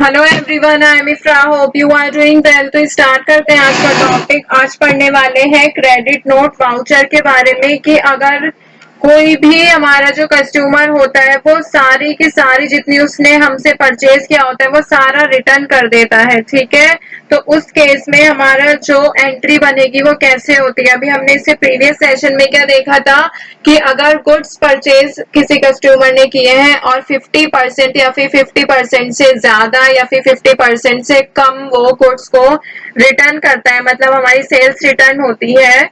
Hello everyone, I am Ifra, hope you are doing well. तो start करते हैं आज का टॉपिक। आज पढ़ने वाले हैं क्रेडिट नोट वाउचर के बारे में कि अगर कोई भी हमारा जो कस्टमर होता है वो सारी की सारी जितनी उसने हमसे परचेज किया होता है वो सारा रिटर्न कर देता है, ठीक है। तो उस केस में हमारा जो एंट्री बनेगी वो कैसे होती है। अभी हमने इससे प्रीवियस सेशन में क्या देखा था कि अगर गुड्स परचेज किसी कस्टमर ने किए हैं और 50% या फिर 50% से ज्यादा या फिर 50% से कम वो गुड्स को रिटर्न करता है, मतलब हमारी सेल्स रिटर्न होती है,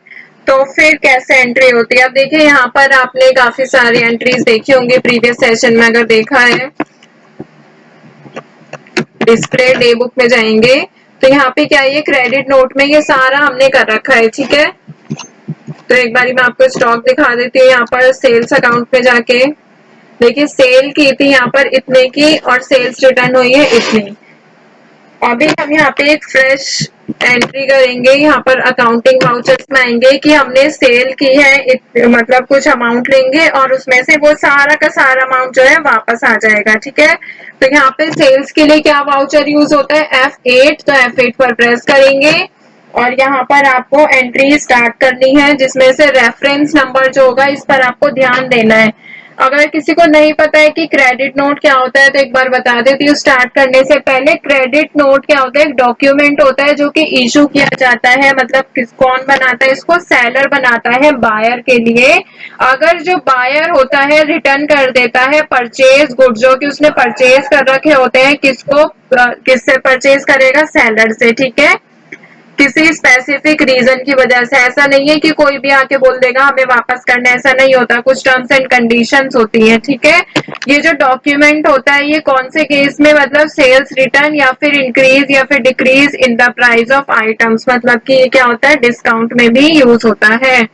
तो फिर कैसे एंट्री होती है। अब देखिए यहाँ पर आपने काफी सारी एंट्रीज देखी होंगी प्रीवियस सेशन में। अगर देखा है डिस्प्ले डे बुक में जाएंगे तो यहाँ पे क्या है, क्रेडिट नोट में ये सारा हमने कर रखा है, ठीक है। तो एक बारी मैं आपको स्टॉक दिखा देती हूँ। यहाँ पर सेल्स अकाउंट पे जाके देखिए सेल की थी यहाँ पर इतने की और सेल्स रिटर्न हुई है इतनी। अभी हम यहाँ पे एक फ्रेश एंट्री करेंगे, यहाँ पर अकाउंटिंग वाउचर्स में आएंगे कि हमने सेल की है, मतलब कुछ अमाउंट लेंगे और उसमें से वो सारा का सारा अमाउंट जो है वापस आ जाएगा, ठीक है। तो यहाँ पे सेल्स के लिए क्या वाउचर यूज होता है, F8। तो F8 पर प्रेस करेंगे और यहाँ पर आपको एंट्री स्टार्ट करनी है, जिसमें से रेफरेंस नंबर जो होगा इस पर आपको ध्यान देना है। अगर किसी को नहीं पता है कि क्रेडिट नोट क्या होता है तो एक बार बता देती हूँ स्टार्ट करने से पहले। क्रेडिट नोट क्या होता है, एक डॉक्यूमेंट होता है जो कि इशू किया जाता है, मतलब कौन बनाता है इसको, सेलर बनाता है बायर के लिए। अगर जो बायर होता है रिटर्न कर देता है परचेज गुड जो कि उसने परचेज कर रखे होते हैं, किससे परचेज करेगा, सेलर से, ठीक है। किसी स्पेसिफिक रीजन की वजह से, ऐसा नहीं है कि कोई भी आके बोल देगा हमें वापस करना, ऐसा नहीं होता, कुछ टर्म्स एंड कंडीशंस होती है, ठीक है। ये जो डॉक्यूमेंट होता है ये कौन से केस में, मतलब सेल्स रिटर्न या फिर इंक्रीज या फिर decrease in the price of items, मतलब कि ये क्या होता है डिस्काउंट में भी यूज होता है।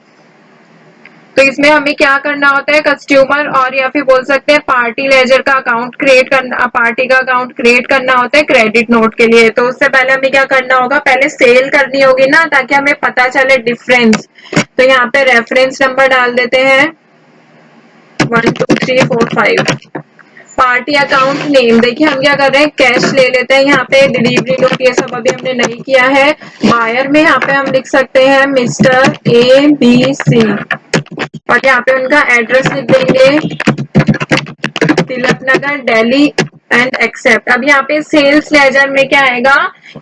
तो इसमें हमें क्या करना होता है, कस्टमर और या फिर बोल सकते हैं पार्टी लेजर का अकाउंट क्रिएट करना, पार्टी का अकाउंट क्रिएट करना होता है क्रेडिट नोट के लिए। तो उससे पहले हमें क्या करना होगा, पहले सेल करनी होगी ना, ताकि हमें पता चले डिफरेंस। तो यहाँ पे रेफरेंस नंबर डाल देते हैं 1 2 3 4 5। पार्टी अकाउंट नेम, देखिए हम क्या कर रहे हैं, कैश ले लेते हैं। यहाँ पे डिलीवरी नोट ये सब अभी हमने नहीं किया है। बायर में यहाँ पे हम लिख सकते हैं मिस्टर ABC और यहाँ पे उनका एड्रेस लिख देंगे, तिलक नगर दिल्ली एंड एक्सेप्ट। अब यहाँ पे सेल्स लेजर में क्या आएगा,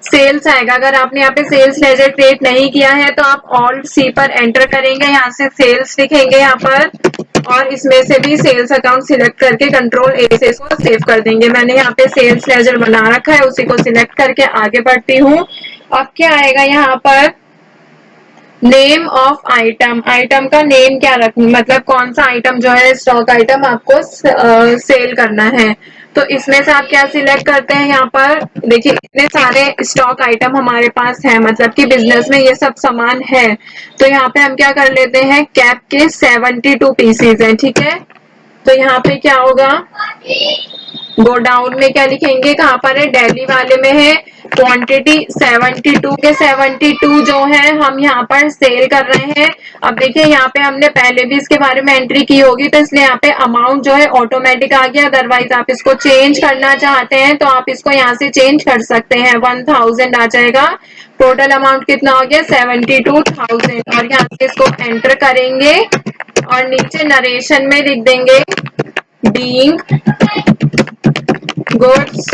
सेल्स आएगा। अगर आपने यहाँ पे सेल्स लेजर क्रिएट नहीं किया है तो आप ऑल्ट सी पर एंटर करेंगे, यहाँ से सेल्स लिखेंगे यहाँ पर और इसमें से भी सेल्स अकाउंट सिलेक्ट करके कंट्रोल ए से इसको सेव कर देंगे। मैंने यहाँ पे सेल्स लेजर बना रखा है, उसी को सिलेक्ट करके आगे बढ़ती हूँ। अब क्या आएगा यहाँ पर, नेम ऑफ आइटम, आइटम का नेम क्या रखना, मतलब कौन सा आइटम जो है स्टॉक आइटम आपको सेल करना है। तो इसमें से आप क्या सिलेक्ट करते हैं, यहाँ पर देखिए इतने सारे स्टॉक आइटम हमारे पास है, मतलब कि बिजनेस में ये सब सामान है। तो यहाँ पे हम क्या कर लेते हैं, कैप के 72 पीसीज हैं, ठीक है। तो यहाँ पे क्या होगा, गो डाउन में क्या लिखेंगे, कहाँ पर है, दिल्ली वाले में है। क्वांटिटी 72 के 72 जो है हम यहाँ पर सेल कर रहे हैं। अब देखिए यहाँ पे हमने पहले भी इसके बारे में एंट्री की होगी तो इसलिए यहाँ पे अमाउंट जो है ऑटोमेटिक आ गया। अदरवाइज आप इसको चेंज करना चाहते हैं तो आप इसको यहाँ से चेंज कर सकते हैं, 1000 आ जाएगा। टोटल अमाउंट कितना हो गया, 72,000 और यहाँ से इसको एंटर करेंगे और नीचे नरेशन में लिख देंगे being goods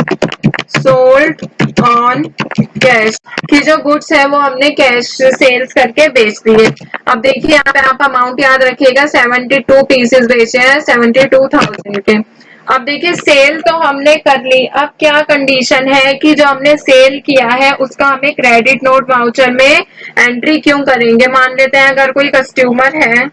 sold on cash, कि जो गुड्स है वो हमने कैश सेल्स करके बेच दिए। अब देखिए यहाँ पे आप अमाउंट याद रखिएगा, 72 पीसेस बेचे हैं 72,000 के। अब देखिए सेल तो हमने कर ली, अब क्या कंडीशन है कि जो हमने सेल किया है उसका हमें क्रेडिट नोट वाउचर में एंट्री क्यों करेंगे। मान लेते हैं अगर कोई कस्टमर है,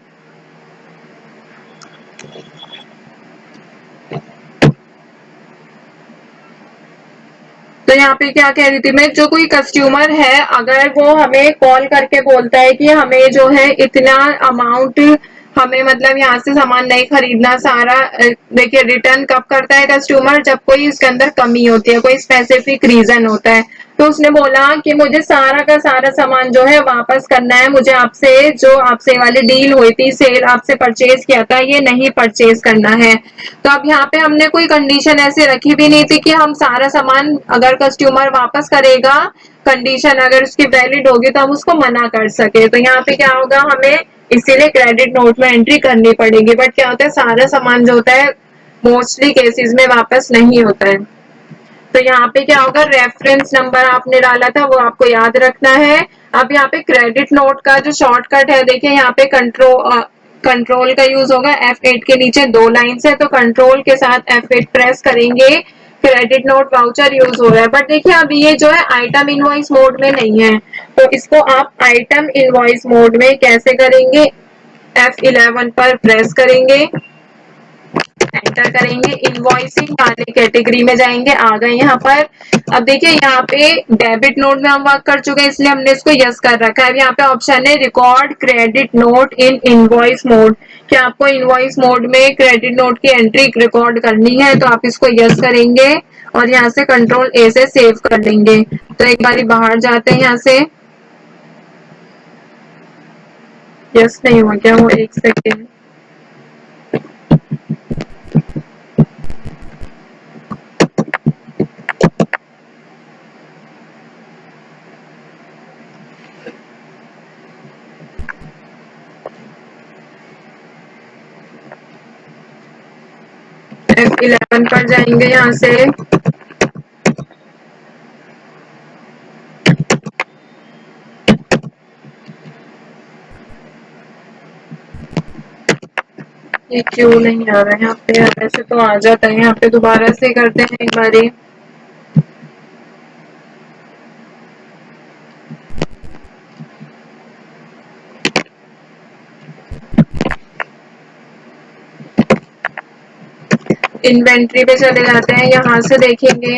तो यहाँ पे क्या कह रही थी मैं, जो कोई कस्टमर है अगर वो हमें कॉल करके बोलता है कि हमें जो है इतना अमाउंट, हमें मतलब यहाँ से सामान नहीं खरीदना सारा, देखिए रिटर्न कब करता है कस्टमर, जब कोई इसके अंदर कमी होती है, कोई स्पेसिफिक रीजन होता है। तो उसने बोला कि मुझे सारा का सारा सामान जो है वापस करना है, मुझे आपसे जो आपसे वाली डील हुई थी, सेल आपसे परचेज किया था, ये नहीं परचेज करना है। तो अब यहाँ पे हमने कोई कंडीशन ऐसे रखी भी नहीं थी कि हम सारा सामान अगर कस्टमर वापस करेगा, कंडीशन अगर उसकी वैलिड होगी तो हम उसको मना कर सके। तो यहाँ पे क्या होगा, हमें इसीलिए क्रेडिट नोट में एंट्री करनी पड़ेगी। बट क्या होता है, सारा सामान जो होता है मोस्टली केसेस में वापस नहीं होता है। तो यहाँ पे क्या होगा, रेफरेंस नंबर आपने डाला था वो आपको याद रखना है। अब यहाँ पे क्रेडिट नोट का जो शॉर्टकट है, देखिए यहाँ पे कंट्रोल का यूज होगा। F8 के नीचे 2 लाइन्स है, तो कंट्रोल के साथ F8 प्रेस करेंगे, क्रेडिट नोट वाउचर यूज हो रहा है। बट देखिए अब ये जो है आइटम इनवॉइस मोड में नहीं है, तो इसको आप आइटम इनवॉइस मोड में कैसे करेंगे, F11 पर प्रेस करेंगे, एंटर करेंगे, इनवॉइसिंग वाले कैटेगरी में जाएंगे, आ गए यहाँ पर। अब देखिए यहाँ पे डेबिट नोट में हम वर्क कर चुके हैं, इसलिए हमने इसको यस कर रखा है। अब यहाँ पे ऑप्शन है record credit note in invoice mode, कि आपको इनवॉइस मोड में क्रेडिट नोट की एंट्री रिकॉर्ड करनी है, तो आप इसको यस करेंगे और यहाँ से कंट्रोल ए से सेव कर लेंगे। तो एक बारी बाहर जाते हैं यहाँ से, यस नहीं हुआ क्या, वो 1 सेकेंड। F11 पर जाएंगे यहाँ से, ये क्यों नहीं आ रहा है यहाँ पे, वैसे तो आ जाता है। यहाँ पे दोबारा से करते हैं एक बारी। इन्वेंट्री पे चले जाते हैं, यहाँ से देखेंगे,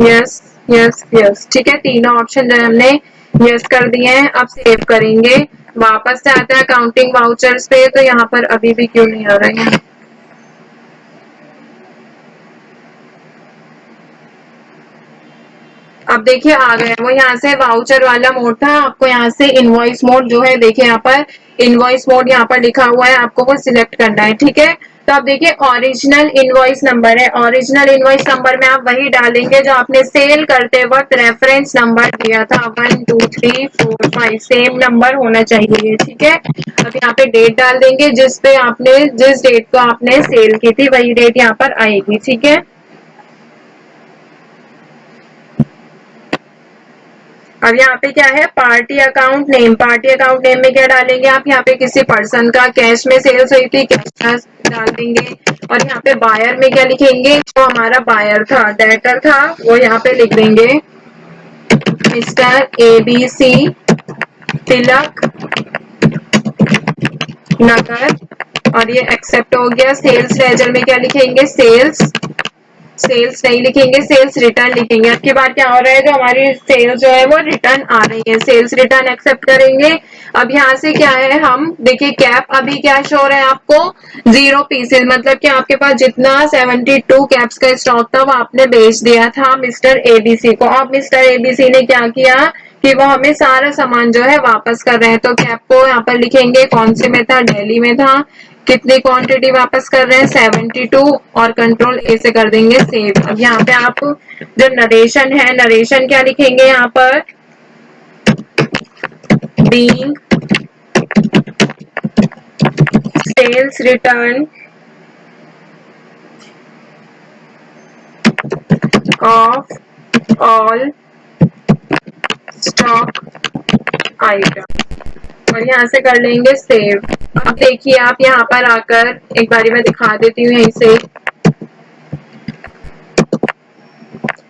यस यस यस, ठीक है, तीनों ऑप्शन जो है हमने यस कर दिए हैं। अब सेव करेंगे, वापस से आते हैं अकाउंटिंग वाउचर्स पे, तो यहाँ पर अभी भी क्यों नहीं आ रहा है। अब देखिए आ गया, वो यहाँ से वाउचर वाला मोड था, आपको यहाँ से इनवॉइस मोड जो है, देखिए यहाँ पर इनवॉइस मोड यहाँ पर लिखा हुआ है, आपको वो सिलेक्ट करना है, ठीक है। तो अब देखिए ओरिजिनल इनवॉइस नंबर है, ओरिजिनल इनवॉइस नंबर में आप वही डालेंगे जो आपने सेल करते वक्त रेफरेंस नंबर दिया था, 1 2 3 4 5, सेम नंबर होना चाहिए, ठीक है। अब यहाँ पे डेट डाल देंगे, जिस पे आपने जिस डेट को आपने सेल की थी वही डेट यहाँ पर आएगी, ठीक है। अब यहाँ पे क्या है, party account name, party account name में क्या डालेंगे आप, यहाँ पे किसी पर्सन का कैश में सेल्स हुई थी, कैश डाल देंगे। और यहाँ पे बायर में क्या लिखेंगे, जो हमारा बायर था, डेटर था, वो यहाँ पे लिख देंगे मिस्टर ABC तिलक नगर, और ये एक्सेप्ट हो गया। सेल्स लेजर में क्या लिखेंगे, सेल्स, सेल्स नहीं लिखेंगे, सेल्स रिटर्न लिखेंगे। अब की बार क्या हो रहा है, जो हमारी सेल्स जो है वो रिटर्न आ रही है, सेल्स रिटर्न एक्सेप्ट करेंगे। अब यहाँ से क्या है, हम देखिए कैप अभी क्या शो रहा है आपको, 0 पीसेस, मतलब कि आपके पास जितना 72 कैप्स का स्टॉक था वो आपने बेच दिया था मिस्टर ABC को। अब मिस्टर ABC ने क्या किया कि वो हमें सारा सामान जो है वापस कर रहे हैं, तो कैप को यहाँ पर लिखेंगे, कौन से में था, दिल्ली में था, कितनी क्वांटिटी वापस कर रहे हैं, 72, और कंट्रोल ए से कर देंगे सेव। अब यहाँ पे आप जो नरेशन है, नरेशन क्या लिखेंगे यहाँ पर, being sales return of all stock item, और यहाँ से कर लेंगे सेव। अब देखिए आप यहाँ पर आकर एक बारी मैं दिखा देती हूँ, यहीं से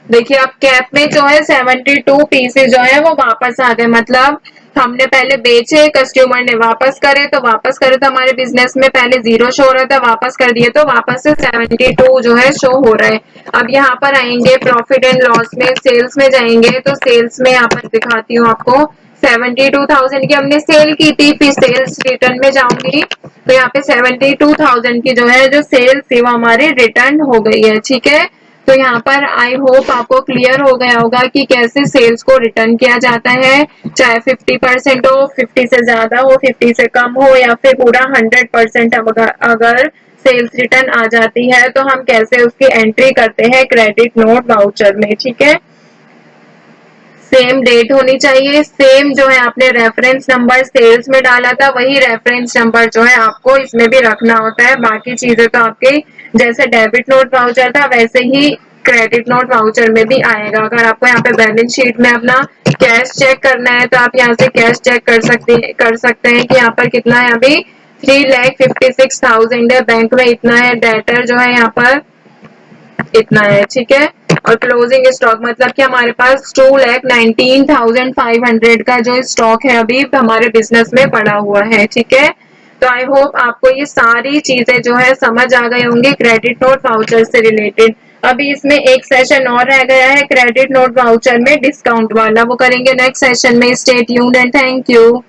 देखिए अब कैप में जो है 72 पीसेस जो है वो वापस आ गए, मतलब हमने पहले बेचे, कस्टमर ने वापस करे, तो वापस करे तो हमारे बिजनेस में पहले 0 शो हो रहा था, वापस कर दिए तो वापस से 72 जो है शो हो रहा है। अब यहाँ पर आएंगे प्रॉफिट एंड लॉस में, सेल्स में जाएंगे, तो सेल्स में यहाँ पर दिखाती हूँ आपको, 72,000 की हमने सेल की थी, फिर सेल्स रिटर्न में जाऊंगी, तो यहाँ पे 72,000 की जो है जो सेल्स थी वो हमारी रिटर्न हो गई है, ठीक है। तो यहाँ पर आई होप आपको क्लियर हो गया होगा कि कैसे सेल्स को रिटर्न किया जाता है, चाहे 50% हो, 50 से ज्यादा हो, 50 से कम हो, या फिर पूरा 100% अगर सेल्स रिटर्न आ जाती है तो हम कैसे उसकी एंट्री करते हैं क्रेडिट नोट वाउचर में। ठीक है, सेम डेट होनी चाहिए, सेम जो है आपने रेफरेंस नंबर सेल्स में डाला था वही रेफरेंस नंबर जो है आपको इसमें भी रखना होता है। बाकी चीजें तो आपके जैसे डेबिट नोट वाउचर था वैसे ही क्रेडिट नोट वाउचर में भी आएगा। अगर आपको यहाँ पे बैलेंस शीट में अपना कैश चेक करना है तो आप यहाँ से कैश चेक कर सकते हैं कि यहाँ पर कितना है। अभी 3,56,000 है, बैंक में इतना है, डेटर जो है यहाँ पर इतना है। ठीक है, और क्लोजिंग स्टॉक मतलब कि हमारे पास 2,19,500 का जो स्टॉक है अभी हमारे बिजनेस में पड़ा हुआ है। ठीक है, तो आई होप आपको ये सारी चीजें जो है समझ आ गई होंगी क्रेडिट नोट वाउचर से रिलेटेड। अभी इसमें एक सेशन और रह गया है क्रेडिट नोट वाउचर में डिस्काउंट वाला, वो करेंगे नेक्स्ट सेशन में। Stay tuned and thank you.